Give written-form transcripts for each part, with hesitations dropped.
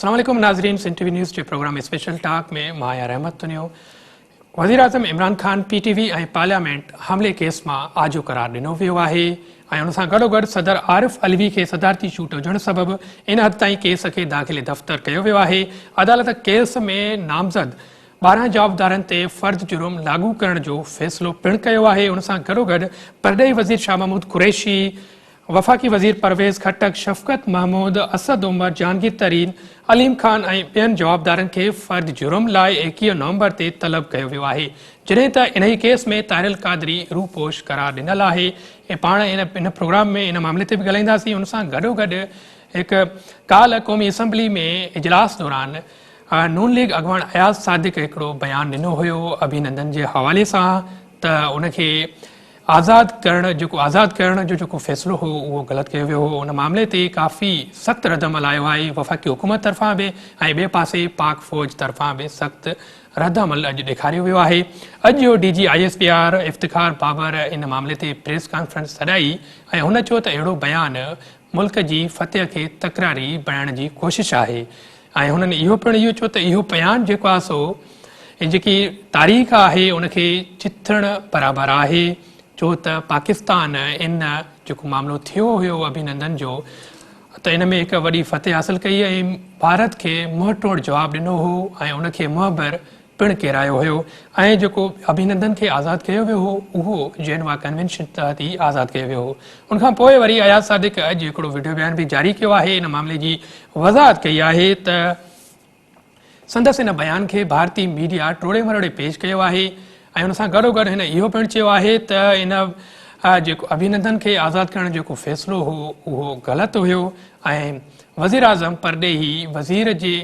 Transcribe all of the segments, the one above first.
अस्सलाम वालेकुम नाज़रीन, सिंध टीवी न्यूज़ जे प्रोग्राम स्पेशल टॉक में माया रहमत तुनियो। वज़ीर-आज़म इमरान खान पीटीवी ऐं पार्लियामेंट हमले केस में आजो करार ॾिनो वियो आहे ऐं उन सां गॾोगॾु सदर आरिफ अलवी खे सदारती छूट हुजण सबबि इन हद ताईं केस खे दाख़िले दफ़्तर कयो वियो आहे। अदालत केस में नामज़द 12 जवाबदारनि ते फ़र्द जुर्म लागू करण जो फ़ैसिलो पिणु कयो आहे। उन सां गॾोगॾु परॾेही वज़ीर शाह महमूद कुरैशी, वफ़ाक़ी वज़ीर परवेज़ खट्टक, शफ़क़त महमूद, असद उमर, जहांगीर तरीन, अलीम खान ऐं ॿियनि जवाबदारनि खे फ़र्द जुर्म लाइ 21 नवंबर ते तलब कयो वियो आहे, जॾहिं त इन ई केस में ताहिर क़ादरी रूपोश करार ॾिनल आहे। ऐं पाण इन प्रोग्राम में इन मामले ते बि ॻाल्हाईंदासीं। उन सां गॾोगॾु हिकु काल्ह क़ौमी असम्बली में इजलास दौरान नून लीग अॻवान अयाज़ सादिक हिकिड़ो बयानु ॾिनो हुयो अभिनंदन जे हवाले सां त उनखे आज़ादु करण जो जेको फ़ैसिलो हो उहो ग़लति कयो वियो हो। उन मामले ते काफ़ी सख़्तु रदअमल आयो आहे वफ़ाक़ी हुकूमत तरफ़ां बि ऐं ॿिए पासे पाक फ़ौज तरफ़ां बि सख़्तु रदअमल अॼु ॾेखारियो वियो आहे। अॼु जो DG ISPR इफ़्तिख़ार बाबर इन मामले ते प्रेस कॉन्फ्रेंस सॾाई ऐं हुन चयो त अहिड़ो बयानु मुल्क जी फतह खे तकरारी बणाइण जी कोशिशि आहे। ऐं हुननि इहो चयो त इहो बयानु जेको आहे सो जेकी तारीख़ आहे उनखे चिथण बराबरि आहे, छो त पाकिस्तान इन जेको मामिलो थियो हुयो अभिनंदन जो त इन में हिकु वॾी फतह हासिल कई ऐं भारत खे मुंहुं तोड़ जवाबु ॾिनो हो ऐं उनखे मुहबर पिणु किरायो हुयो ऐं जेको अभिनंदन खे आज़ादु कयो वियो हो उहो जेनवा कन्वेंशन तहत ई आज़ादु कयो वियो हो। उनखां पोइ वरी अयाज़ सादिक अॼु हिकिड़ो वीडियो बयान बि जारी कयो आहे। इन मामले जी वज़ाहत कई आहे त संदसि इन बयान खे भारतीय मीडिया टोड़े मरोड़े पेश कयो आहे ऐं उन सां गॾोगॾु हिन इहो पिणु चयो आहे त इन जेको अभिनंदन खे आज़ादु करण जेको फ़ैसिलो हो उहो ग़लति हुयो ऐं वज़ीर आज़म परॾेही वज़ीर जे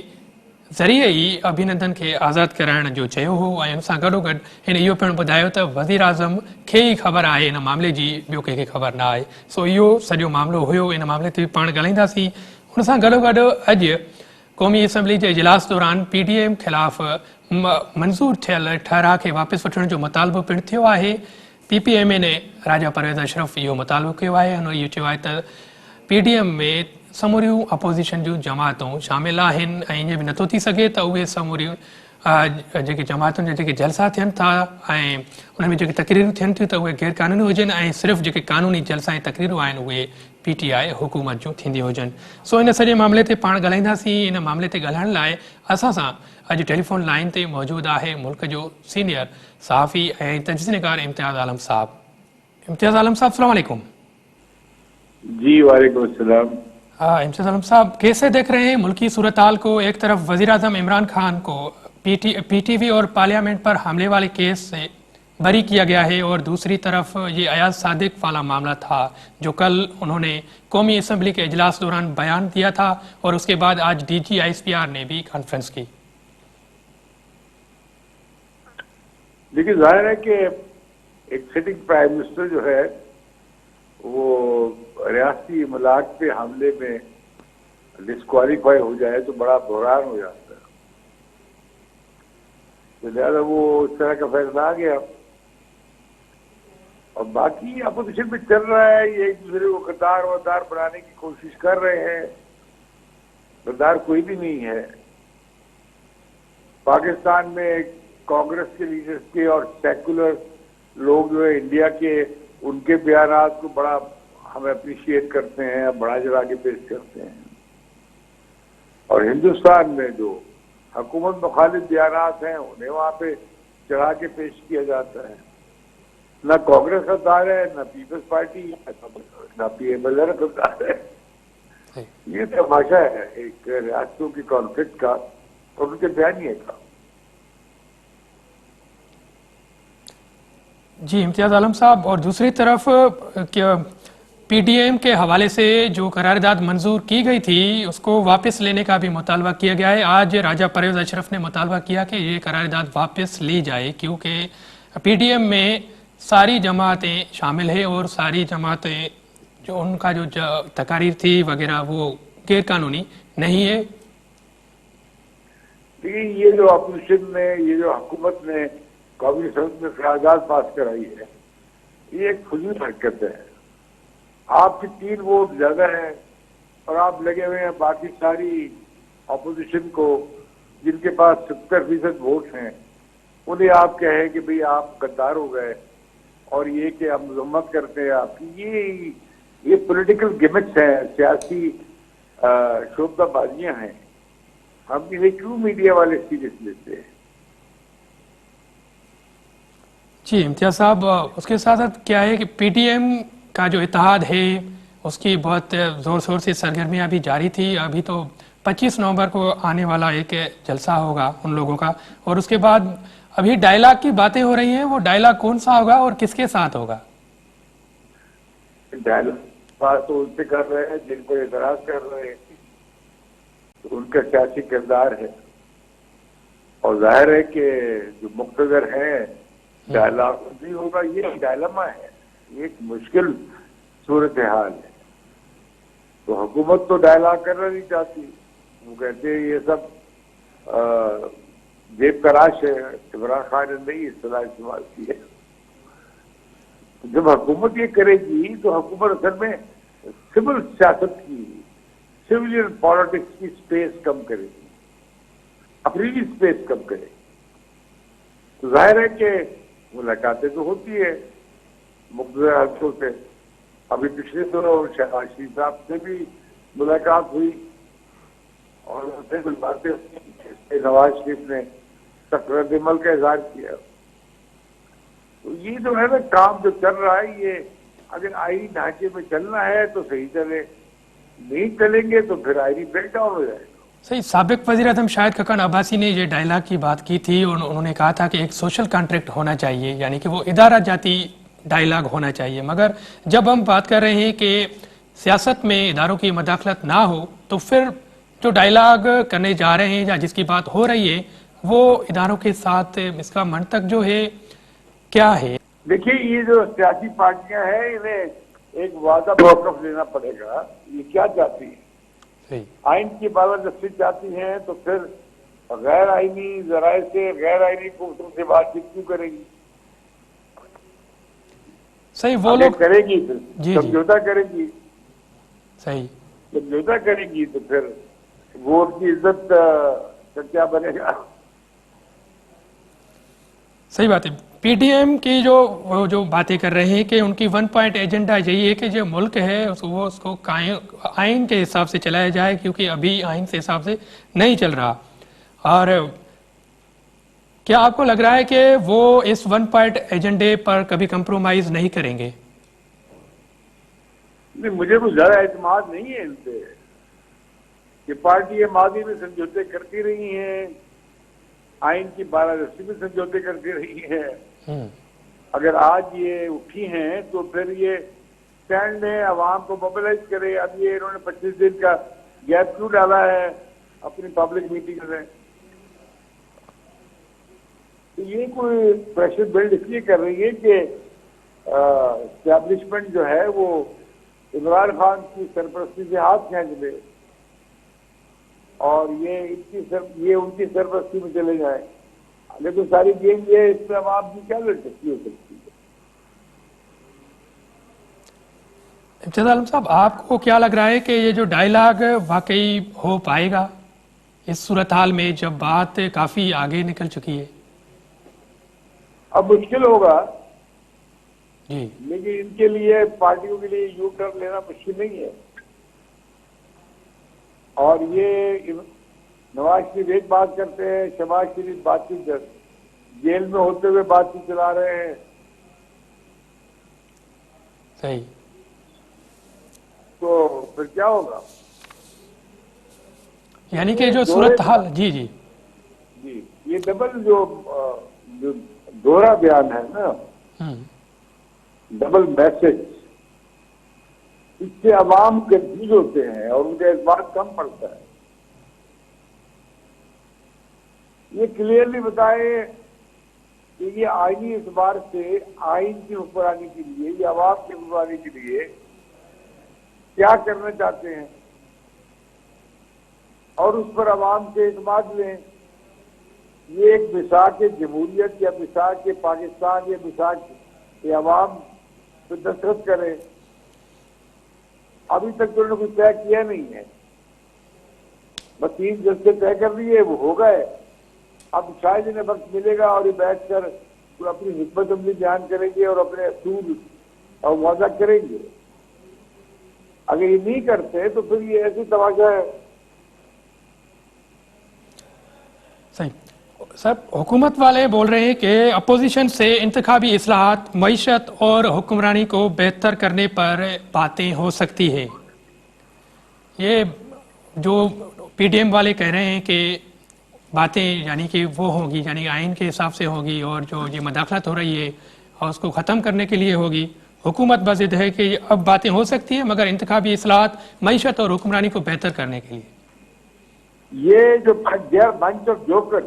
ज़रिए ई अभिनंदन खे आज़ादु कराइण जो चयो हो ऐं उन सां गॾोगॾु हिन इहो पिणु ॿुधायो त वज़ीर आज़म खे ई ख़बर आहे इन मामले जी, ॿियो कंहिंखे ख़बर न आहे। सो इहो सॼो मामिलो हुयो। इन मामले ते पाण ॻाल्हाईंदासीं। उन सां गॾोगॾु अॼु क़ौमी असम्बली जे इजलास दौरान PDM ख़िलाफ़ मंज़ूर थियल ठहराउ खे वापसि वठण जो मुतालबो पिणु थियो आहे। PPMA ने राजा परवेज़ अशरफ इहो मुतालबो कयो आहे। हुन इहो चयो आहे त PDM में समूरियूं अपोज़िशन जूं जमातूं शामिल आहिनि ऐं ईअं बि नथो थी सघे त उहे समूरियूं जेके जमातुनि जा जेके जलसा थियनि था ऐं उन में जेके तकरीरूं थियनि थियूं त उहे गैर क़ानूनी हुजनि ऐं सिर्फ़ु जेके क़ानूनी जलसा ऐं तकरीरूं आहिनि उहे PTI हुकूमत जूं थींदी हुजनि। सो इन सॼे मामले ते पाण ॻाल्हाईंदासीं। इन मामले ते ॻाल्हाइण लाइ असां सां अॼु टेलीफोन लाइन ते मौजूदु आहे मुल्क जो सीनियर सहाफ़ी ऐं तजज़ीनकार इम्तियाज़ आलम साहब। इम्तियाज़ आलम साहब, अस्सलाम वालेकुम। जी वालेकुम अस्सलाम। इम्तियाज़ आलम साहब, कैसे देख रहे हैं मुल्की सूरत हाल को? एक तरफ वज़ीर आज़म इमरान खान को PTV और पार्लियामेंट पर हमले वाले केस से बरी किया गया है और दूसरी तरफ ये अयाज़ सादिक वाला मामला था जो कल उन्होंने कौमी असम्बली के इजलास दौरान बयान दिया था और उसके बाद आज DG ISPR ने भी कॉन्फ्रेंस की। देखिए, जाहिर है कि एक सिटिंग प्राइम मिनिस्टर जो है वो रियासती इमलाक पे हमले में डिस्क्वालीफाई हो जाए तो बड़ा बहरान हो जाता है। तो लिहाजा वो इस तरह का फैसला आ गया और बाकी अपोजिशन में चल रहा है, ये एक दूसरे को गद्दार बनाने की कोशिश कर रहे हैं। गद्दार कोई भी नहीं है। पाकिस्तान में कांग्रेस के लीडर्स के और सेकुलर लोग जो है इंडिया के, उनके बयानात को बड़ा हम अप्रिशिएट करते हैं, बड़ा चढ़ा के पेश करते हैं। और हिंदुस्तान में जो हुकूमत मुखालिफ बयानात हैं उन्हें वहां पे चढ़ा के पेश किया जाता है। न कांग्रेस गद्दार है, न पीपल्स पार्टी, न PMLN गद्दार है। ये तमाशा है एक रियासतों की कॉन्फ्लिक्ट का और उनके बयानिए का। जी इम्तियाज़ आलम साहब, और दूसरी तरफ PDM के हवाले से जो करारदाद मंजूर की गई थी उसको वापस लेने का भी मुतालबा किया गया है। आज राजा परवेज़ अशरफ ने मुतालबा किया कि ये करारदाद वापस ली जाए क्योंकि PDM में सारी जमातें शामिल है और सारी जमातें जो उनका जो तकारीर थी वगैरह वो गैर कानूनी नहीं है। लेकिन ये जो अपोजिशन ने, ये जो हुकूमत ने कौमी संसद में करारदाद पास कराई है, ये एक फजूल हरकत है। आपके 3 वोट ज्यादा है और आप लगे हुए हैं बाकी सारी ऑपोजिशन को, जिनके पास 70% वोट हैं, उन्हें आप कहें कि भाई आप गद्दार हो गए और ये कि हम मजम्मत करते हैं आपकी, ये पॉलिटिकल गिमिक्स हैं, सियासी शोबदाबाजियां हैं। हम इन्हें क्यों मीडिया वाले सीरियस लेते हैं? जी इम्तियाज साहब, उसके साथ साथ क्या है कि पीटीएम का जो इत्तेहाद है उसकी बहुत ज़ोर शोर से सरगर्मियां अभी जारी थी। अभी तो 25 नवंबर को आने वाला एक जलसा होगा उन लोगों का, और उसके बाद अभी डायलॉग की बातें हो रही हैं। वो डायलॉग कौन सा होगा और किसके साथ होगा? डायलॉग बात तो उनसे कर रहे हैं जिनको एतराज कर रहे हैं, तो उनका सियासी किरदार है। और जाहिर है कि जो मुख्तदर है डायलॉग भी होगा। ये डायलमा है, ये एक मुश्किल सूरत हाल है। तो हुकूमत तो डायलॉग करना नहीं चाहती, वो कहते हैं ये सब जेब तराश है। इमरान खान ने नहीं इस्तेलाह इस्तेमाल की है। जब हुकूमत ये करेगी तो हुकूमत असल में सिविल सियासत की, सिविलियन पॉलिटिक्स की स्पेस कम करेगी, अपनी भी स्पेस कम करेगी। तो जाहिर है कि मुलाकातें तो होती है मुख्तलिफ हल्कों से। अभी पिछले दिनों शहबाज शरीफ साहब से भी मुलाकात हुई और उनसे कुछ बातें हुई। नवाज शरीफ ने सख्त रद्द-ए-अमल का इजहार किया। तो ये जो है ना काम जो चल रहा है, ये अगर आईनी ढांचे में चलना है तो सही चले, नहीं चलेंगे तो फिर आईनी ब्रेक डाउन हो जाएगा। सही, साबिक वज़ीर आज़म शाहिद खकन अब्बासी ने ये डायलॉग की बात की थी और उन्होंने कहा था कि एक सोशल कॉन्ट्रैक्ट होना चाहिए, यानी कि वो इदारा जाती डायलॉग होना चाहिए। मगर जब हम बात कर रहे हैं कि सियासत में इदारों की मदाखलत ना हो, तो फिर जो डायलॉग करने जा रहे हैं या जिसकी बात हो रही है वो इदारों के साथ इसका मंतक जो है क्या है? देखिए, ये जो सियासी पार्टियां हैं इन्हें एक वादा मौकफ लेना पड़ेगा। ये क्या चाहती है? सही, आइन की बालादस्ती चाहती हैं तो फिर गैर आइनी जराए से, गैर आइनी कोर्टों से बातचीत क्यों करेगी? सही, वो लोग करेगी फिर जी, समझौता करेगी। सही समझौता करेगी तो फिर वोट की इज्जत का क्या बनेगा? सही बात है। पीटीएम की जो बातें कर रहे हैं कि उनकी वन पॉइंट एजेंडा यही है कि जो मुल्क है वो उसको आइन के हिसाब से चलाया जाए, क्योंकि अभी आइन के हिसाब से नहीं चल रहा। और क्या आपको लग रहा है कि वो इस वन पॉइंट एजेंडे पर कभी कंप्रोमाइज नहीं करेंगे? नहीं, मुझे कुछ ज्यादा एतमाद नहीं है इनसे। ये पार्टी माजी में समझौते करती रही हैं, आइन की बालादस्ती में समझौते करती रही हैं। अगर आज ये उठी हैं तो फिर ये स्टैंड में आवाम को मोबिलाइज करे। अब ये इन्होंने 25 दिन का गैप क्यों डाला है अपनी पब्लिक मीटिंग में? तो ये कोई प्रेशर बिल्ड इसलिए कर रही है कि एस्टैब्लिशमेंट जो है वो इमरान खान की सरपरस्ती से हाथ खींच ले और ये उनकी सरपरस्ती में चले जाए। लेकिन सारी गेम ये है, इसमें आवाम की क्या लड़की हो सकती है? इम्तियाज आलम साहब, आपको क्या लग रहा है कि ये जो डायलॉग वाकई हो पाएगा इस सूरत हाल में जब बात काफी आगे निकल चुकी है? अब मुश्किल होगा जी, लेकिन इनके लिए, पार्टियों के लिए यू टर्न लेना मुश्किल नहीं है। और ये नवाज शरीफ एक बात करते हैं, शहबाज शरीफ बातचीत जेल में होते हुए बातचीत चला रहे हैं। सही, तो फिर क्या होगा? यानी कि जो सूरत हाल, जी जी जी, ये डबल जो दोहरा बयान है ना, डबल मैसेज, इससे अवाम कंफ्यूज होते हैं और उनका इस बात कम पड़ता है। ये क्लियरली बताए कि ये आईनी एतबार से आइन की हुक्मरानी के लिए या अवाम की हुक्मरानी के लिए क्या करना चाहते हैं और उस पर अवाम से एतमाद लें। ये एक मिसाक जमहूरियत या मिसाक पाकिस्तान या मिसाक के अवाम पे दस्तखत करें। अभी तक तो उन्होंने कुछ तय किया नहीं है। बस 3 जज तय कर दिए, वो हो गए। अब शायद इन्हें वक्त मिलेगा और ये बैठकर वो अपनी हिकमत अमली बयान करेंगे और अपने असूल और वादा करेंगे। अगर ये नहीं करते तो फिर ये ऐसी तमाशा है। सही सर, हुकूमत वाले बोल रहे हैं कि अपोजिशन से इंतखाबी इस्लाहात, मईशत और हुक्मरानी को बेहतर करने पर बातें हो सकती है। ये जो पीडीएम वाले कह रहे हैं कि बातें यानी कि वो होगी, यानी आइन के हिसाब से होगी और जो ये मदाखलत हो रही है और उसको ख़त्म करने के लिए होगी। हुकूमत बज़िद है कि अब बातें हो सकती है मगर इंतखाबी इस्लाहात, मईशत और हुक्मरानी को बेहतर करने के लिए। ये जो बंच ऑफ जोकर्स,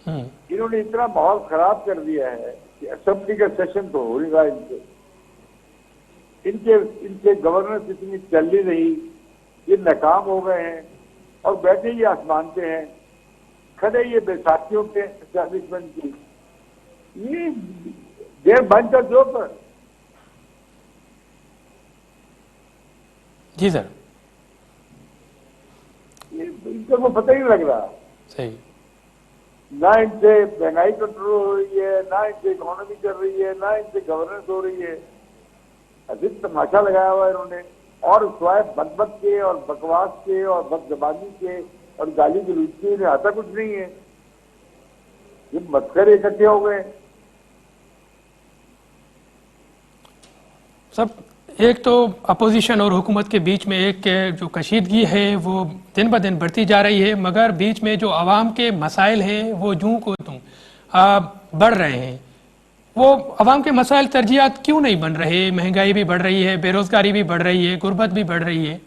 इन्होंने इतना माहौल खराब कर दिया है कि असेंबली का सेशन तो हो नहीं रहा इनसे। इनके गवर्नेंस इतनी चल ही नहीं, ये नाकाम हो गए हैं और बैठे ही आसमान पे हैं, खड़े ये बैसाखियों के एस्टैब्लिशमेंट की। ये देर बंच ऑफ जोकर। जी सर, ये इनको वो पता ही नहीं लग रहा। सही। ना इनसे महंगाई कंट्रोल हो रही है, ना इनसे इकोनॉमी चल रही है, ना इनसे गवर्नेंस हो रही है। अधिक तमाशा लगाया हुआ है इन्होंने, और स्वाय बकबक के और बकवास के और बदजबानी के और गाली गलौज के इन्हें आता कुछ नहीं है। ये मस्खरे इकट्ठे हो गए। सब एक तो अपोजिशन और हुकूमत के बीच में एक जो कशीदगी है वो दिन ब दिन बढ़ती जा रही है, मगर बीच में जो आवाम के मसाइल हैं वो जूं को तुम बढ़ रहे हैं। वो आवाम के मसाइल तरजीहात क्यों नहीं बन रहे? महंगाई भी बढ़ रही है, बेरोजगारी भी बढ़ रही है, गुर्बत भी बढ़ रही है।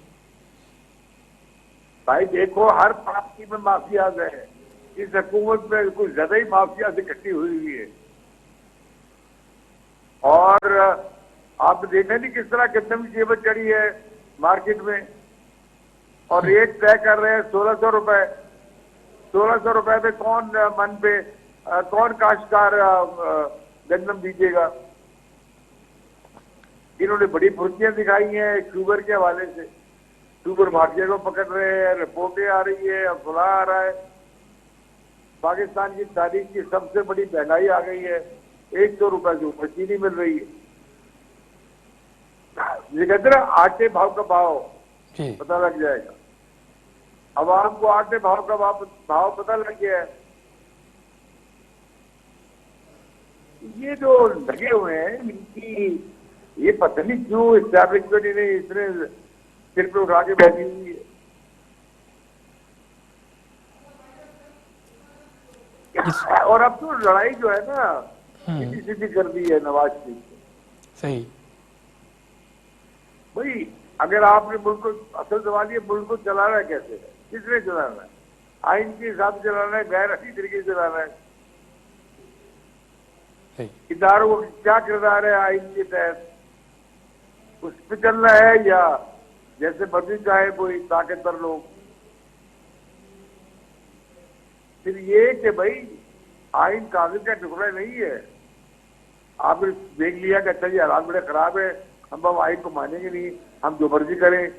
भाई देखो, हर पार्टी में माफियाज है। इस हुकूमत में कुछ ज्यादा ही माफिया से इकट्ठी हुई है। और आप देखा नहीं किस तरह गंदम की कीमत चढ़ी है मार्केट में, और रेट तय कर रहे हैं 1600 रुपए। 1600 रुपए पे कौन मन पे कौन काश्तकार गंदम बीजेगा? इन्होंने बड़ी फुर्तियां दिखाई हैं शुगर के हवाले से। शुगर माफिया को पकड़ रहे हैं, रिपोर्टें आ रही है, अफवाह आ रहा है। पाकिस्तान की तारीख की सबसे बड़ी महंगाई आ गई है। 100 रुपए से ऊपर चीनी मिल रही है। ये कहते ना, आटे भाव का भाव पता लग जाएगा। अवाम को आटे भाव का भाव पता लग गया है। ये जो लगे हुए हैं इनकी, ये पता नहीं क्यों एस्टैब्लिशमेंट इन्हें इतने सिर पे उठा के बैठी हुई है। और अब तो लड़ाई जो है ना सीधी सीधी कर दी है नवाज शरीफ से। सही। भाई अगर आपने मुल्क को, असल सवाल ये, मुल्क को चलाना है कैसे है, किसने चलाना है? आइन के हिसाब से चलाना है, गैर अच्छी तरीके से चलाना है? इदारों को क्या किरदार है आइन के तहत, उस पर चलना है या जैसे मर्जी चाहे कोई ताकतवर लोग? फिर ये कि भाई आइन कागज का टुकड़ा नहीं है। आपने देख लिया कि अच्छा जी हालात बड़े खराब है, हम आइन को मानेंगे नहीं, हम जो मर्जी करें।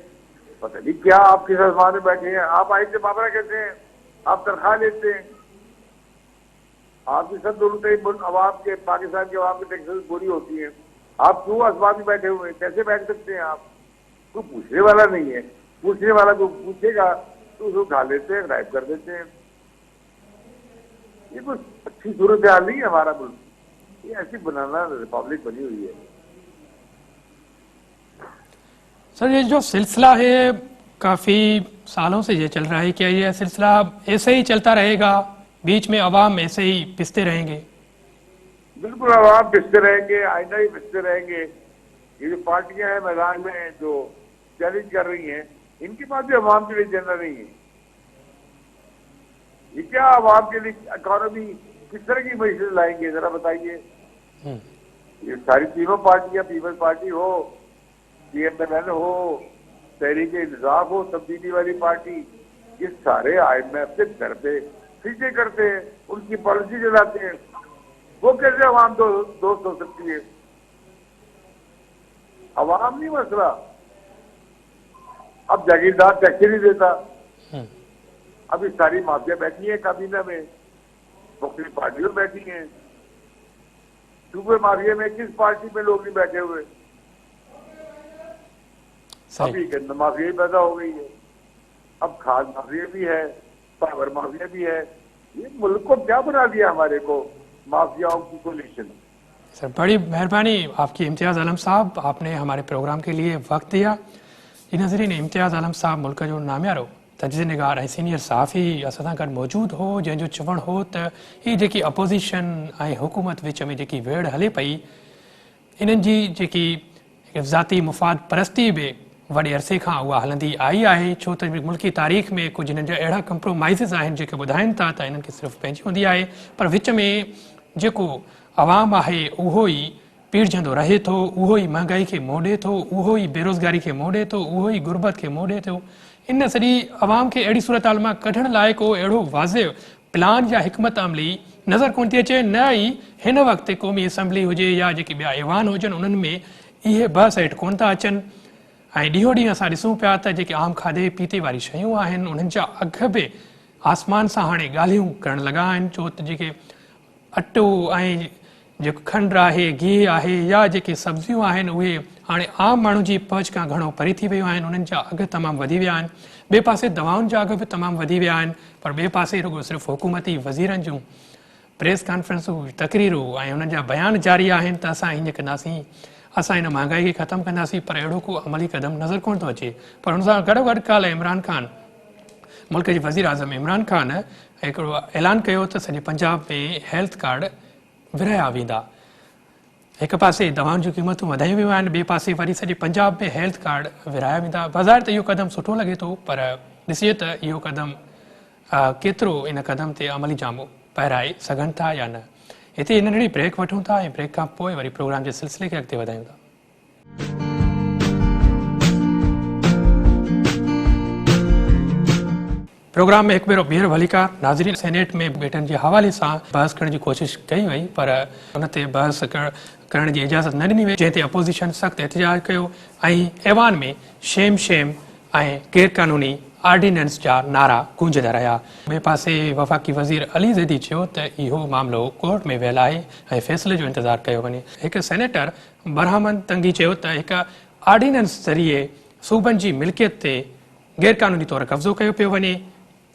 पता नहीं क्या आप किस आसमान में बैठे हैं। आप आइन से मामला कहते हैं, आप तनख्वाह लेते हैं, आपकी सब दोनों अवाम के, पाकिस्तान के अवाम की टैक्सेस पूरी होती है। आप क्यों आसमान में बैठे हुए हैं? कैसे बैठ सकते हैं आप? कोई पूछने वाला नहीं है। पूछने वाला जो पूछेगा तो उसको उठा लेते हैं, गायब कर देते हैं। ये कुछ अच्छी सूरत हाल नहीं है हमारा मुल्क। ये ऐसी बनाना रिपब्लिक बनी हुई है। सर, ये जो सिलसिला है काफ़ी सालों से ये चल रहा है, क्या ये सिलसिला ऐसे ही चलता रहेगा? बीच में अवाम ऐसे ही पिसते रहेंगे? बिल्कुल, अवाम पिसते रहेंगे, आइंदा ही पिसते रहेंगे। ये जो पार्टियां हैं मैदान में जो चैलेंज कर रही हैं, इनके पास भी अवाम के लिए एजेंडा नहीं है। ये क्या अवाम के लिए इकोनॉमी किस तरह की मैसेज लाएंगे, जरा बताइए। ये सारी तीनों पार्टियां, पीपल्स पार्टी हो, PMLN हो, तहरीक इंसाफ हो, तब्दीली वाली पार्टी, ये सारे IMF के दर पे पीछे करते हैं, उनकी पॉलिसी चलाते हैं। वो कैसे अवाम दोस्त हो सकती है? अवाम नहीं मसला। अब जागीरदार टैक्सी नहीं देता, अभी सारी माफिया बैठी है काबीना में, मुख्तलिफ पार्टियों बैठी हैं। सूबे माफिया में किस पार्टी में लोग नहीं बैठे हुए? अभी गंद माफिया ही पैदा हो गई है, अब खाद माफिया भी है, पावर माफिया भी है। ये मुल्क को क्या बना दिया हमारे को, माफियाओं की कोलिशन। सर बड़ी मेहरबानी आपकी इम्तियाज़ आलम साहब, आपने हमारे प्रोग्राम के लिए वक्त दिया। जी नज़रीन, इम्तियाज़ आलम साहब मुल्क जो नामियारो तजज़िया निगार ऐं सीनियर सहाफ़ी असां सां गॾु मौजूदु हो, जंहिंजो चवणु हो त हीअ जेकी अपोज़िशन ऐं हुकूमत विच में जेकी वेड़ हले पई, इन्हनि जी जेकी ज़ाती मुफ़ाद परस्ती बि वॾे अरसे खां उहा हलंदी आई आहे, छो त मुल्की तारीख़ में कुझु हिननि जा अहिड़ा कंप्रोमाइज़िस आहिनि जेके ॿुधाइनि था त इन्हनि खे सिर्फ़ु पंहिंजी हूंदी आहे, पर विच में जेको अवाम आहे उहो ई पीड़जंदो रहे थो, उहो ई महांगाई खे मोड़े थो, उहो ई बेरोज़गारी खे मोड़े थो, उहो ई गुरबत खे मोड़े थो। इन सॼी अवाम खे अहिड़ी सूरत हाल मां कढण लाइ को अहिड़ो वाज़े प्लान या हिकमत अमली नज़र कोन थी अचे। न ई हिन वक़्तु क़ौमी असैम्बली हुजे या जेके ॿिया ऐवान हुजनि उन्हनि में इहे बहस हेठि कोन था अचनि। ऐं ॾींहों ॾींहुं असां ॾिसूं पिया त जेके आम खाधे पीते वारी शयूं आहिनि उन्हनि जा अघ बि आसमान सां हाणे ॻाल्हियूं करण लॻा आहिनि, छो त जेके अटो ऐं जेको खंडु आहे, गिहु आहे या जेके सब्जियूं आहिनि उहे हाणे आम माण्हू जी पहुच खां घणो परे थी वियूं आहिनि, उन्हनि जा अघ तमामु वधी विया आहिनि। ॿिए पासे दवाउनि जा अघ बि तमामु वधी विया आहिनि, पर ॿिए पासे रुॻो सिर्फ़ु हुकूमती वज़ीरनि जूं प्रेस कॉन्फ्रेंसूं, तक़रीरूं ऐं उन्हनि जा बयान जारी आहिनि त असां हीअं कंदासीं, असां हिन महांगाई खे ख़तमु कंदासीं, पर अहिड़ो को अमली क़दम नज़र कोन थो अचे। पर हुन सां गॾोगॾु काल्ह इमरान ख़ान, मुल्क जे वज़ीर आज़म इमरान ख़ान हिकिड़ो ऐलान कयो त सॼे पंजाब में हेल्थ कार्ड विरिहाया वेंदा। हिकु पासे दवाउनि जूं क़ीमतूं वधायूं वियूं आहिनि, ॿिए पासे वरी सॼे पंजाब में हेल्थ कार्ड विरिहाया वेंदा। बाज़ारि त इहो क़दम सुठो लॻे थो, पर ॾिसे त इहो क़दम केतिरो इन क़दम ते अमली जामो पहिराए सघनि था या न। हिते इन नंढड़ी ब्रेक वठूं था ऐं ब्रेक खां पोइ वरी प्रोग्राम जे सिलसिले खे अॻिते वधायूं था। प्रोग्राम में हिकु भेरो ॿीहर भलीकार नाज़रीन, सेनेट में बेटनि जे हवाले सां बहस करण जी कोशिशि कई वई, पर उन ते बहस करण जी इजाज़त न ॾिनी वई, जंहिं ते अपोज़िशन सख़्तु एहतिजाज कयो ऐं ऐवान में शेम शेम ऐं गैर क़ानूनी ऑर्डिनेंस जा नारा गूंजंदा रहिया। ॿिए पासे वफ़ाक़ी वज़ीर अली ज़ैदी चयो त इहो मामिलो कोर्ट में वियल आहे ऐं फ़ैसिले जो इंतज़ारु कयो वञे। हिकु सेनेटर बरहामन तंगी चयो त हिकु ऑर्डिनेंस ज़रिए सूबनि जी मिल्कियत ते गैर क़ानूनी तौरु कब्ज़ो कयो पियो वञे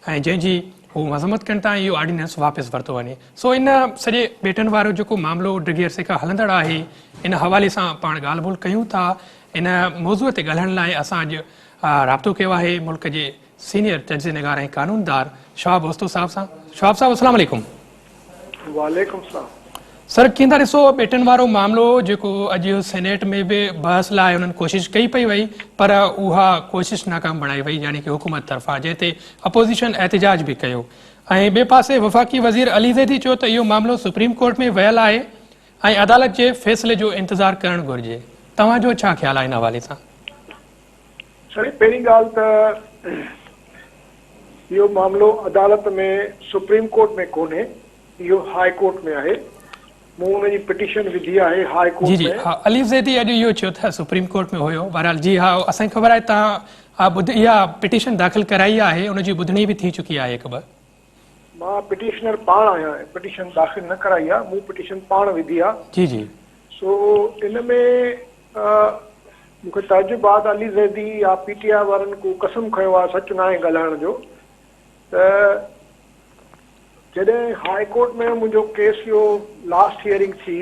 ऐं जंहिंजी हू मज़म्मत कनि था इहो ऑर्डिनेंस वापसि वरितो वञे। सो इन सॼे बेटनि वारो जेको मामिलो डिघे अरसे खां हलंदड़ आहे, इन हवाले सां पाण ॻाल्हि ॿोल कयूं था। इन मौज़ूअ ते ॻाल्हाइण लाइ असां अॼु राब्तो कयो आहे मुल्क जे सीनियर तजज़िया निगार ऐं कानूनदार शहाब वस्तो साहब सां। शहाब साहब अस्सलाम वालेकुम। वालेकुम सलाम। सर, कीअं था ॾिसो बेटनि वारो मामिलो जेको अॼु सेनेट में बि बहस लाइ उन्हनि कोशिशि कई पई वई, पर उहा कोशिशि नाकाम बणाई वई, यानी कि हुकूमत तरफ़ां, जंहिं ते अपोज़िशन एहतिजाज बि कयो। ऐं ॿिए पासे वफ़ाक़ी वज़ीर अली ज़ैदी चयो त इहो मामिलो सुप्रीम कोर्ट में वियल आहे ऐं अदालत जे फ़ैसिले जो इंतज़ारु करणु घुरिजे। तव्हांजो छा ख़्यालु आहे इन हवाले सां? साईं, पहिरीं ॻाल्हि त इहो मामिलो अदालत में सुप्रीम कोर्ट में कोन्हे, इहो हाई कोर्ट में आहे। मूं हुनजी पिटीशन विधी आहे हाई कोर्ट में। जी जी, हा, अली ज़ैदी अॼु इहो चयो त सुप्रीम कोर्ट में हुयो। बहरहाल जी हा, असांखे ख़बर आहे तव्हां इहा पिटीशन दाख़िल कराई आहे, उनजी ॿुधणी बि थी चुकी आहे हिकु ॿ। मां पिटीशनर पाण आहियां, पिटीशन दाख़िल न कराई आहे, मूं पिटीशन पाण विधी आहे। जी जी। सो इन में मूंखे तजुर्बो आहे अली ज़ैदी या पीटीआई वारनि को कसम खयो आहे सच न आहे ॻाल्हाइण जो, त जॾहिं हाई कोर्ट में मुंहिंजो केस जो लास्ट हियरिंग थी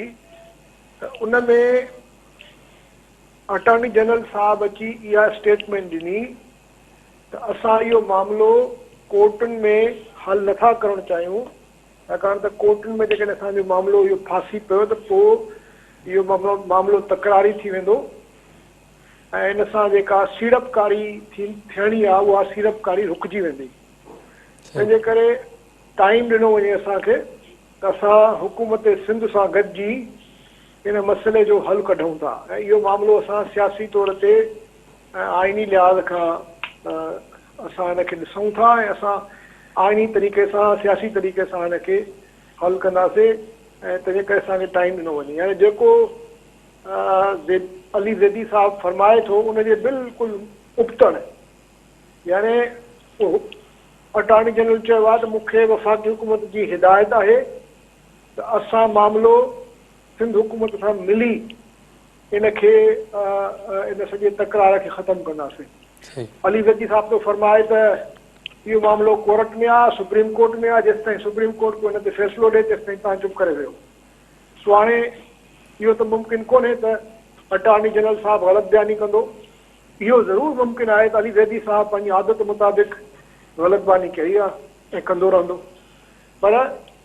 त उन में अटॉर्नी जनरल साहब अची इहा स्टेटमेंट ॾिनी त असां इहो मामिलो कोर्टुनि में हल नथा करणु चाहियूं, छाकाणि त कोर्टुनि में जेकॾहिं असांजो मामिलो इहो फासी पियो त पोइ इहो मामिलो तकरारी थी वेंदो ऐं इन सां जेका सीड़पकारी थियणी आहे उहा सीड़पकारी रुकिजी वेंदी। तंहिंजे करे टाइम ॾिनो वञे असांखे त असां हुकूमत सिंध सां गॾिजी इन मसइले जो हल कढूं था ऐं इहो मामिलो असां सियासी तौर ते आइनी लिहाज़ खां असां हिनखे ॾिसूं था ऐं असां आइनी तरीक़े सां सियासी तरीक़े सां हिनखे हल कंदासीं ऐं तंहिंजे करे असांखे टाइम ॾिनो वञे। यानी जेको अली ज़ैदी साहब फरमाए थो उनजे बिल्कुलु उबतड़, यानी अटॉर्नी जनरल चयो आहे त मूंखे वफ़ाक़ी हुकूमत जी हिदायत आहे त असां मामिलो सिंध हुकूमत सां मिली इनखे इन सॼे तकरार खे ख़तमु कंदासीं। सही अली ज़ैदी साहब तो फरमाए त इहो मामिलो कोर्ट में आहे, सुप्रीम कोर्ट में आहे, जेसिताईं सुप्रीम कोर्ट को हिन ते फ़ैसिलो ॾिए तेसिताईं तव्हां चुप करे वियो। सो हाणे इहो त मुमकिन कोन्हे त अटॉर्नी जनरल साहब ग़लति बयानी कंदो। इहो ज़रूरु मुमकिन आहे त अली ज़ैदी साहब पंहिंजी आदत मुताबिक़ ग़लति बयानी कई आहे ऐं कंदो रहंदो। पर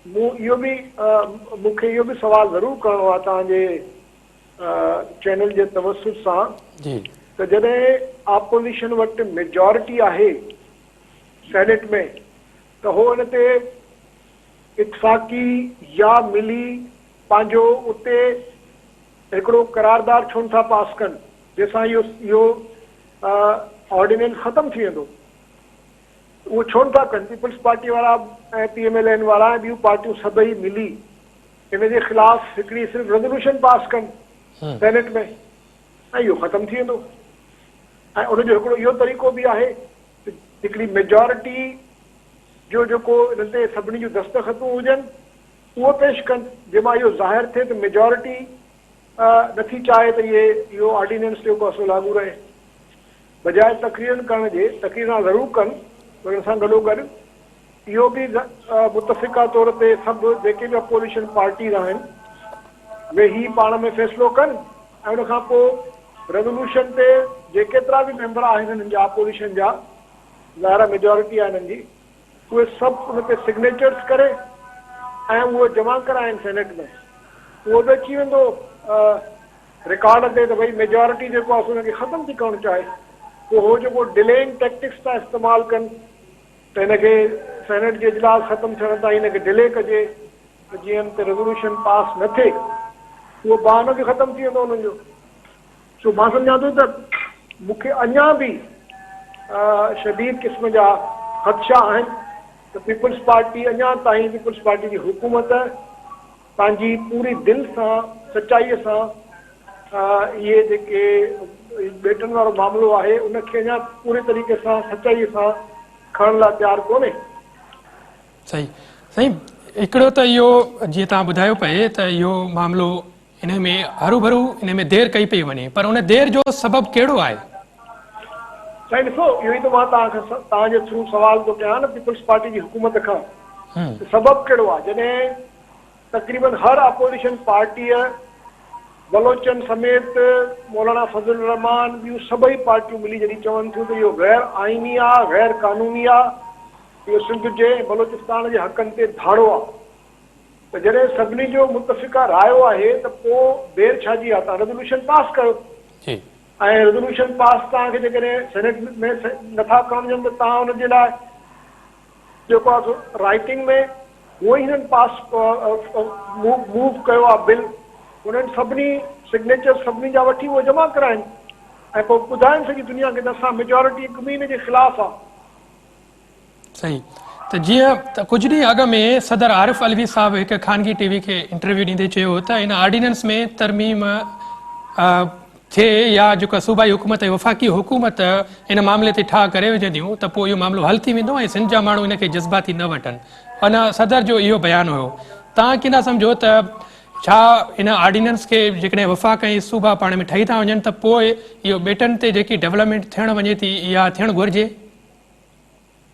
मूंखे इहो बि सवाल ज़रूरु करिणो आहे तव्हांजे चैनल जे तवसुत सां जी त जॾहिं ऑपोज़िशन वटि मेजॉरिटी आहे सेनेट में त हो हिन ते इतफ़ाक़ी या मिली पंहिंजो उते हिकिड़ो करारदार छो नथा पास कनि जंहिंसां इहो ऑर्डिनेंस ख़तमु थी वेंदो। उहो छो नथा कनि? पीपल्स पार्टी वारा ऐं PMLN वारा ऐं ॿियूं पार्टियूं सभई मिली इन जे ख़िलाफ़ हिकिड़ी सिर्फ़ु रेज़ोल्यूशन पास कनि सेनेट में ऐं इहो ख़तमु थी वेंदो। ऐं उनजो हिकिड़ो इहो तरीक़ो बि आहे हिकिड़ी मेजॉरिटी जो जेको हिन ते सभिनी जूं दस्तख़तूं हुजनि उहो पेश कनि जंहिंमां इहो ज़ाहिर थिए त मेजॉरिटी नथी चाहे त इहो ऑर्डिनेंस जेको आहे सो लागू रहे। बजाए तक़रीरनि करण जे तक़रीरां ज़रूरु कनि पर हिन सां गॾोगॾु इहो बि मुतफ़िक़ा तौर ते सभु जेके बि अपोज़िशन पार्टीज़ आहिनि वेही पाण में फ़ैसिलो कनि ऐं उनखां पोइ रेज़ोल्यूशन ते जेकेतिरा बि मेंबर आहिनि हिननि जा अपोज़िशन जा ज़ाहिर मेजॉरिटी आहे हिननि जी उहे सभु उन ते सिग्नेचर्स करे ऐं उहो जमा कराइनि सेनेट में। उहो बि अची वेंदो रिकॉर्ड ते त भई मेजॉरिटी जेको आहे हुनखे ख़तमु थी करणु चाहे। पोइ हो जेको डिलेइंग टैक्टिक्स था इस्तेमालु कनि त हिनखे सेनेट जे इजलास ख़तमु थियण ताईं हिनखे डिले कजे त जीअं ते रेज़ोल्यूशन पास न थिए उहो बहानो बि ख़तमु थी वेंदो हुननि जो। सो मां सम्झां थो त मूंखे अञा बि शदीद क़िस्म जा ख़दशा आहिनि त पीपल्स पार्टी अञा ताईं पीपल्स पार्टी जी हुकूमत पंहिंजी पूरी दिलि सां सचाईअ सां इहे जेके बेटनि वारो मामिलो आहे उनखे अञा पूरे तरीक़े सां सचाईअ सां खणण लाइ तयारु कोन्हे। सही सही हिकिड़ो त इहो जीअं तव्हां ॿुधायो पए त इहो मामिलो इन में हरू भरू इन में देरि कई पई वञे पर उन देरि जो सबबु कहिड़ो आहे? साईं ॾिसो इहो ई त मां तव्हांजे थ्रू सुवाल थो कयां न पीपल्स पार्टी जी हुकूमत खां सबबु कहिड़ो आहे जॾहिं तक़रीबन हर अपोज़िशन पार्टीअ बलोचन समेत मौलाना फज़ल रहमान ॿियूं सभई पार्टियूं मिली जॾहिं चवनि थियूं त इहो गैर आइनी आहे गैर कानूनी आहे इहो सिंध जे बलोचिस्तान जे हक़नि ते धाड़ो आहे त जॾहिं सभिनी जो मुतफ़िक़ा रायो आहे त पोइ देरि छा जी आहे? तव्हां रेज़ोल्यूशन पास कयो ऐं रेज़ोल्यूशन पास तव्हांखे जेकॾहिं सेनेट में नथा करणु ॾियनि त तव्हां हुनजे लाइ जेको आहे राइटिंग में उहो ई हिननि पास मूव कयो आहे बिल उन्हनि सभिनी सिग्नेचर सभिनी जा वठी उहो जमा कराइनि ऐं पोइ ॿुधाइनि सॼी दुनिया खे त असां मेजॉरिटी हिकु ॿी जे ख़िलाफ़ आहे। सही त जीअं त कुझु ॾींहं अॻु में सदर आरिफ अलवी साहब हिकु ख़ानगी TV खे इंटरव्यू ॾींदे चयो त इन ऑर्डिनेंस में तरमीम थिए या जेका सूबाई हुकूमत वफ़ाक़ी हुकूमत इन मामले ते ठाह करे विझंदियूं त पोइ इहो मामिलो हल थी वेंदो ऐं सिंध जा माण्हू इनखे जज़्बाती न वठनि। अञा सदर जो इहो बयानु हुयो। तव्हां कीअं सम्झो त छा इन ऑर्डिनेंस खे जेकॾहिं वफ़ाक़ ऐं सूबा पाण में ठही था वञनि त पोइ इहो बेटनि ते जेकी डेवलपमेंट थियणु वञे थी इहा थियणु घुरिजे?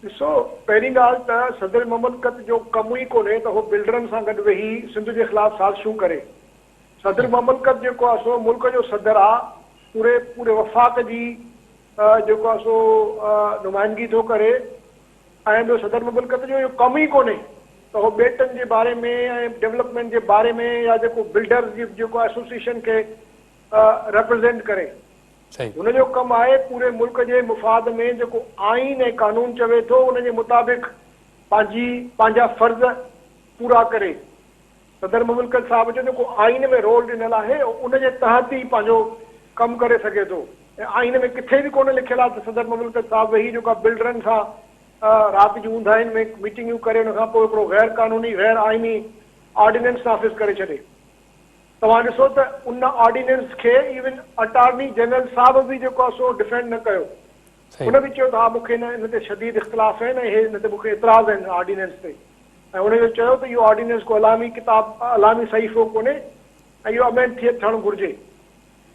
ॾिसो पहिरीं ॻाल्हि त सदर ममलकत जो कमु ई कोन्हे त उहो बिल्डरनि सां गॾु वेही सिंध जे ख़िलाफ़ साज़िशूं करे। सदर ममलकत जेको आहे सो मुल्क जो सदर आहे पूरे वफ़ाक़ जी जेको आहे सो नुमाइंदगी थो करे ऐं ॿियो सदर ममलकत जो इहो कमु ई कोन्हे त उहो बेटनि जे बारे में ऐं डेवलपमेंट जे बारे में या जेको बिल्डर्स जी जेको एसोसिएशन खे रिप्रेज़ेंट करे हुनजो कमु आहे पूरे मुल्क जे मुफ़ाद में जेको आइन ऐं कानून चवे थो उनजे मुताबिक़ पंहिंजा फ़र्ज़ पूरा करे। सदर मुमलकत साहब जो जेको आइन में रोल ॾिनल आहे उनजे तहत ई पंहिंजो कमु करे सघे थो ऐं आइन में किथे बि कोन लिखियलु आहे त सदर मुमलकत साहब वेही जेका बिल्डरनि सां राति जूं ऊंदाहिनि में मीटिंगूं करे हुनखां पोइ हिकिड़ो गैर कानूनी गैर आइनी ऑर्डिनेंस नाफ़िज़ करे छॾे। तव्हां ॾिसो त उन ऑर्डिनेंस खे इवन अटॉर्नी जनरल साहब बि जेको आहे सो डिफेंड न कयो सही। उन बि चयो त हा मूंखे हिन ते शदीद इख़्तिलाफ़ आहिनि ऐं हिन ते मूंखे एतिराज़ आहिनि ऑर्डिनेंस ते, ऐं उनजो चयो त इहो ऑर्डिनेंस को अलामी किताब अलामी सहीफ़ो कोन्हे ऐं इहो अमेंड थियणु घुरिजे।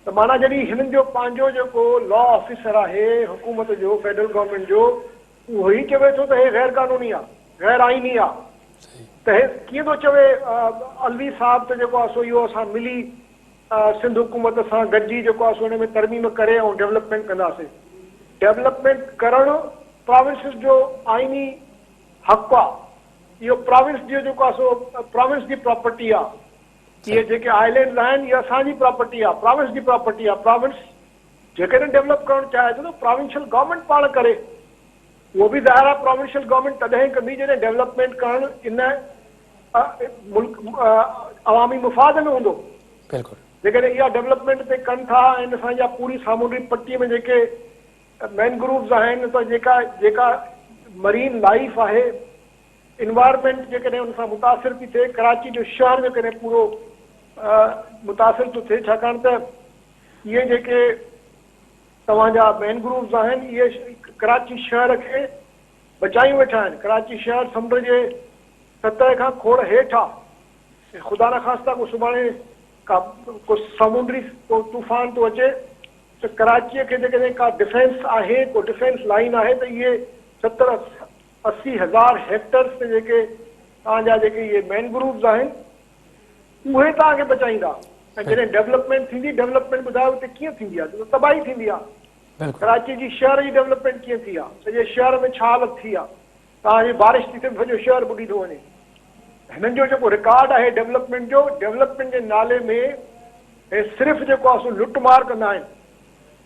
त माना जॾहिं हिननि जो पंहिंजो जेको लॉ ऑफिसर आहे हुकूमत जो, फेडरल गवर्नमेंट जो, उहो ई चवे थो त हे गैर कानूनी आहे, गैर आईनी आहे, त हे कीअं थो चवे अलवी साहब त जेको आहे सो इहो असां मिली सिंध हुकूमत सां गॾिजी जेको आहे सो हुन में तरमीम करे ऐं डेवलपमेंट कंदासीं। डेवलपमेंट करणु प्रोविंसिस जो आईनी हक़ आहे, इहो प्रोविंस जो जेको आहे सो प्रोविंस जी प्रॉपर्टी आहे। इहे जेके आइलैंड आहिनि इहा असांजी प्रॉपर्टी आहे, प्रोविंस जी प्रॉपर्टी आहे। प्रोविंस जेकॾहिं डेवलप करणु चाहे थो त प्रोविंशियल गवर्नमेंट पाण करे, उहो बि ज़ाहिर आहे प्रोविंशियल गवर्नमेंट तॾहिं कंदी जॾहिं डेवलपमेंट करणु इन मुल्क अवामी मुफ़ाद में हूंदो। बिल्कुलु। जेकॾहिं इहा डेवलपमेंट ते कनि था ऐं असांजा पूरी सामुंडी पट्टीअ में जेके मैनग्रूव्स आहिनि त जेका मरीन लाइफ आहे, इन्वायरमेंट जेकॾहिं उन सां मुतासिर थी थिए, कराची जो शहर जेकॾहिं पूरो मुतासिर थो थिए, छाकाणि त इहे जेके तव्हांजा मैनग्रूव्स आहिनि इहे कराची शहर खे बचायूं वेठा आहिनि। कराची शहर समुंड जे सतह खां खोड़ हेठि आहे। ख़ुदा न ख़ास्ता को सुभाणे को समुंडी को तूफ़ान थो अचे त कराचीअ खे जेकॾहिं का डिफेंस आहे, को डिफेंस लाइन आहे त इहे 70-80 हज़ार हेक्टर्स ते जेके तव्हांजा जेके इहे मैनग्रूव्स आहिनि उहे तव्हांखे बचाईंदा। ऐं जॾहिं डेवलपमेंट थींदी, डेवलपमेंट ॿुधायो हुते कीअं थींदी आहे, तबाही थींदी आहे। कराची जी शहर जी डेवलपमेंट कीअं थी आहे, सॼे शहर में छा हालत थी आहे, तव्हांजी बारिश थी थिए सॼो शहर ॿुॾी थो वञे। हिननि जो जेको रिकॉर्ड आहे डेवलपमेंट जो, डेवलपमेंट जे नाले में हे सिर्फ़ु जेको आहे सो लुटमार कंदा आहिनि।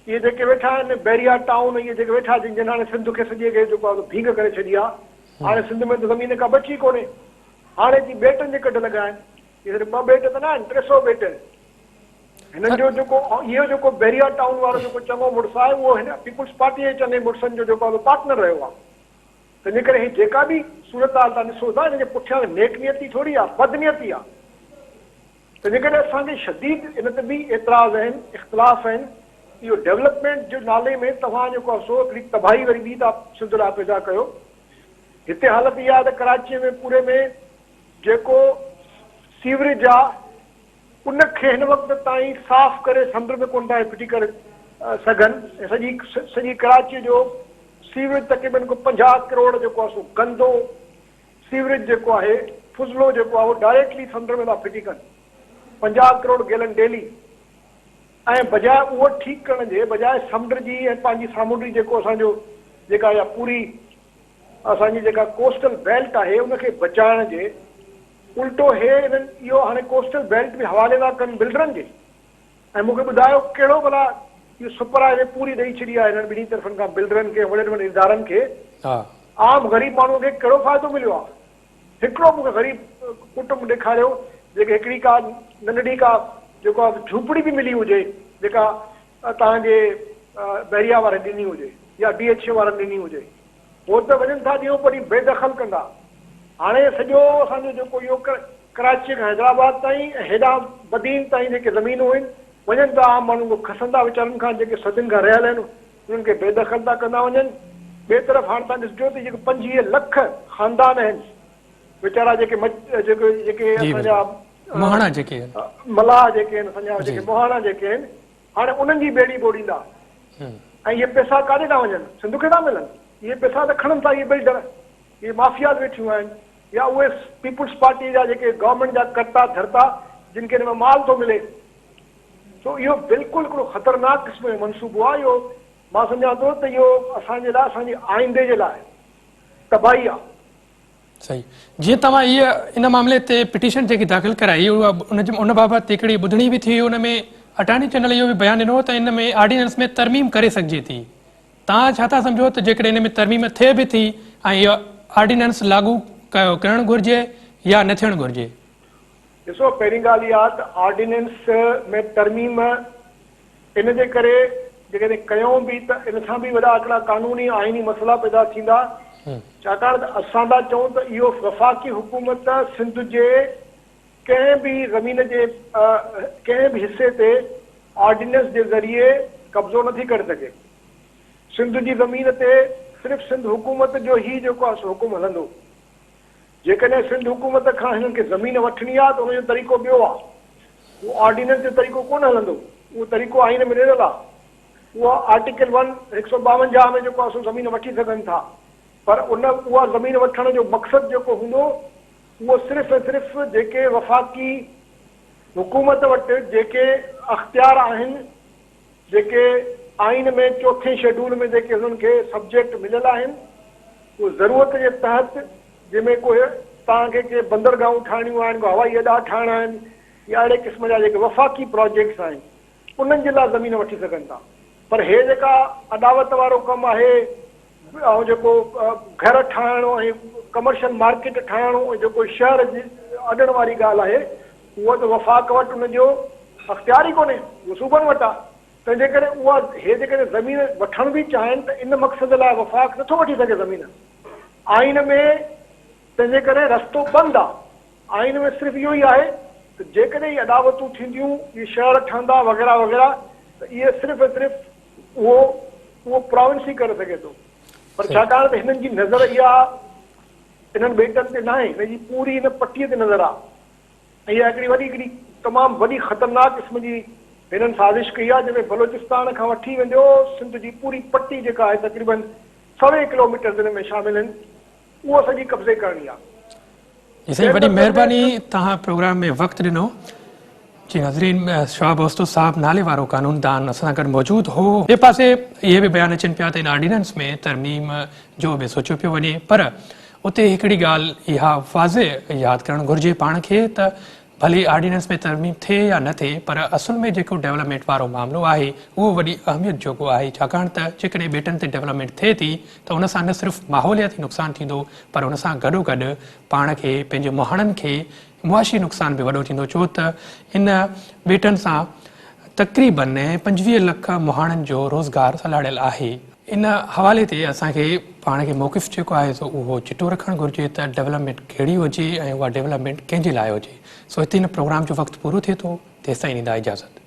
इहे जेके वेठा आहिनि बैरिया टाउन, इहे जेके वेठा आहिनि जिन हाणे सिंध खे सॼे खे जेको आहे भींग करे छॾी आहे। हाणे सिंध में त ज़मीन का बची कोन्हे। हाणे जी ॿेटनि जे कढ लॻा आहिनि, इहे 2 ॿेट त न आहिनि, 300 ॿेट आहिनि। हिननि जो जेको इहो जेको बैरिया टाउन वारो जेको चङो मुड़ुसु आहे उहो हिन पीपुल्स पार्टी जे चङे मुड़ुसनि जो जेको आहे पार्टनर रहियो आहे। त इन करे जेका बि सूरत हाल तव्हां ॾिसो था हिनजे पुठियां नेकनियती थोरी आहे, बदनियती आहे। त जेकॾहिं असांखे शदीद इन ते बि एतिराज़ आहिनि, इख़्तिलाफ़ आहिनि, इहो डेवलपमेंट जो नाले में तव्हां जेको आहे सो हिकिड़ी तबाही वरी ॿी था सिंध लाइ पैदा कयो। हिते हालत इहा आहे त कराचीअ में पूरे में जेको सीवरेज आहे उनखे हिन वक़्त ताईं साफ़ करे समुंड में कोन था फिटी करे सघनि। सॼी कराचीअ जो सीवरेज तक़रीबन को 50 करोड़ जेको आहे सो गंदो सीवरेज जेको आहे, फुज़लो जेको आहे उहो डायरेक्टली समुंड में था फिटी कनि, 50 करोड़ गैलन डेली। ऐं बजाए उहो ठीकु करण जे बजाए समुंड जी ऐं पंहिंजी सामुंडी जेको असांजो जेका इहा पूरी असांजी जेका कोस्टल बेल्ट आहे उनखे बचाइण जे उल्टो इन्हनि इहो हाणे कोस्टल बेल्ट बि हवाले था कनि बिल्डरनि जे। ऐं मूंखे ॿुधायो कहिड़ो भला इहो सुपर हाईवे पूरी ॾेई छॾी आहे हिननि ॿिन्ही तरफ़नि खां, बिल्डरनि खे, वॾे वॾे इदारनि खे। आम ग़रीब माण्हूअ खे कहिड़ो फ़ाइदो मिलियो आहे? हिकिड़ो मूंखे ग़रीब कुटुंब ॾेखारियो जेके हिकिड़ी का नंढड़ी का जेको आहे झूपड़ी बि मिली हुजे जेका तव्हांजे बैरिया वारनि ॾिनी हुजे या DHA वारनि ॾिनी हुजे, उहो त वञनि था ॾियो वरी बेदख़ल कंदा। हाणे सॼो असांजो जेको इहो कराची खां हैदराबाद ताईं हेॾां बदीन ताईं जेके ज़मीनूं आहिनि वञनि था आम माण्हुनि को खसंदा वीचारनि खां, जेके सदियुनि खां रहियल आहिनि उन्हनि खे बेदख़ल था कंदा वञनि। ॿिए तरफ़ हाणे तव्हां ॾिसजो त जेके 25 लख ख़ानदान आहिनि वीचारा जेके असांजा मोहाणा जेके मलाह जेके आहिनि, असांजा जेके मोहाणा जेके आहिनि, हाणे उन्हनि जी ॿेड़ी ॿोड़ींदा। ऐं इहे पैसा काॾे था वञनि? सिंध खे था मिलनि। इहे पैसा त खणनि था इहे बिल्डर, इहे माफ़ियाज़ वेठियूं आहिनि या उहे पीपुल्स पार्टी जा जेके गवर्नमेंट जा कर्ता धरता जिन खे हिन में माल थो मिले। तो इहो बिल्कुलु हिकिड़ो ख़तरनाक क़िस्म जो मनसूबो आहे। इहो मां सम्झां थो त इहो असांजे लाइ, असांजी आईंदे जे लाइ तबाही आहे। सही। जीअं तव्हां इहा इन मामले ते पिटीशन जेकी दाख़िल कराई उन बाबति हिकिड़ी ॿुधणी बि थी, उन में अटॉर्नी जनरल इहो बि बयानु ॾिनो त इन में ऑर्डिनेंस में तरमीम करे सघिजे थी। तव्हां छा था सम्झो त जेकॾहिं इन में तरमीम थिए बि थी ऐं इहो ऑर्डिनेंस लागू करणु घुरिजे या न थियणु घुरिजे? ॾिसो, पहिरीं ॻाल्हि इहा त ऑर्डिनेंस में तरमीम इन जे करे जेकॾहिं कयूं बि त इन सां बि वॾा हिकिड़ा कानूनी आइनी मसइला पैदा थींदा। छाकाणि त असां था चऊं त इहो वफ़ाक़ी हुकूमत सिंध जे कंहिं बि ज़मीन जे कंहिं बि हिसे ते ऑर्डिनेंस जे ज़रिए कब्ज़ो नथी करे सघे। सिंध जी ज़मीन ते सिर्फ़ु सिंध हुकूमत जो ही जेको आहे हुकुम हलंदो। जेकॾहिं सिंध हुकूमत खां हिननि खे ज़मीन वठणी आहे त उनजो तरीक़ो ॿियो आहे, उहो ऑर्डिनेंस जो तरीक़ो कोन हलंदो, उहो तरीक़ो आइन में ॾिनल आहे। उहा आर्टिकल 152 में जेको आहे सो ज़मीन वठी सघनि था, पर उहा ज़मीन वठण जो मक़सदु जेको हूंदो उहो सिर्फ़ु ऐं सिर्फ़ु जेके वफ़ाक़ी हुकूमत वटि जेके अख़्तियार आहिनि, जेके आइन में 4थे शेड्यूल में जेके हुननि खे सब्जेक्ट मिलियल आहिनि, उहो ज़रूरत जे तहत जंहिंमें कोई तव्हांखे के बंदरगाहूं ठाहिणियूं आहिनि, को हवाई अॾा ठाहिणा आहिनि या अहिड़े क़िस्म जा जेके वफ़ाक़ी प्रोजेक्ट्स आहिनि उन्हनि जे लाइ ज़मीन वठी सघनि था। पर हे जेका अदावत वारो कमु आहे ऐं जेको घर ठाहिणो ऐं कमर्शियल मार्केट ठाहिणो ऐं जेको शहर जी अॾण वारी ॻाल्हि आहे, उहा त वफ़ाक़ वटि उनजो अख़्तियार ई कोन्हे, उहो सूबनि वटि आहे। तंहिंजे करे उहा हे जेकॾहिं ज़मीन वठण बि चाहिनि त इन मक़सद लाइ वफ़ाक़ नथो वठी सघे ज़मीन। आइन में तंहिंजे करे रस्तो बंदि आहे। आइन में सिर्फ़ु इहो ई आहे त जेकॾहिं इहे अदावतूं थींदियूं, इहे शहर ठहंदा वग़ैरह वग़ैरह, त इहे सिर्फ़ु सिर्फ़ु उहो प्रोविंस ई करे सघे थो। पर छाकाणि त हिननि जी नज़र इहा इन्हनि ॿेटनि ते न आहे, हिनजी पूरी हिन पटीअ ते नज़र आहे। इहा हिकिड़ी तमामु वॾी ख़तरनाक क़िस्म जी हिननि साज़िश कई आहे, जंहिंमें बलोचिस्तान खां वठी वेंदो सिंध जी पूरी पट्टी जेका आहे तक़रीबन 1.25 किलोमीटर जिन में शामिल आहिनि, उहो सॼी कब्ज़े करणी आहे। जी साईं, वॾी महिरबानी तव्हां प्रोग्राम में वक़्तु ॾिनो। जी नाज़रीन, शवाब ओस्तो साहब नाले वारो कानूनदान असां सां गॾु मौजूदु हो। ॿिए पासे इहे बि बयान अचनि पिया त इन ऑर्डिनेंस में तरमीम जो बि सोचियो पियो वञे, पर उते हिकिड़ी ॻाल्हि इहा वाज़े यादि करणु घुरिजे पाण खे त भली ऑर्डिनेंस में तरमीम थिए या न थिए, पर असुल में जेको डेवलपमेंट वारो मामिलो आहे उहो वॾी अहमियत जोॻो आहे। छाकाणि त जेकॾहिं ॿेटनि ते डेवलपमेंट थिए थी त उन सां न सिर्फ़ु माहौलियाती नुक़सानु थींदो, पर उन सां गॾोगॾु पाण खे, पंहिंजे मुहाणनि खे मुआशी नुक़सानु बि वॾो थींदो, छो त इन ॿेटनि सां तक़रीबन 25 लख मुहाणनि जो रोज़गार सलाड़ियल आहे। इन हवाले ते असांखे पाण खे मौक़िफ़ जेको आहे सो उहो चिटो रखणु घुरिजे त डेवलपमेंट कहिड़ी हुजे ऐं उहा डेवलपमेंट कंहिंजे लाइ हुजे। सो हिते हिन प्रोग्राम जो वक़्तु पूरो थिए थो, तेसिताईं ॾींदा इजाज़त।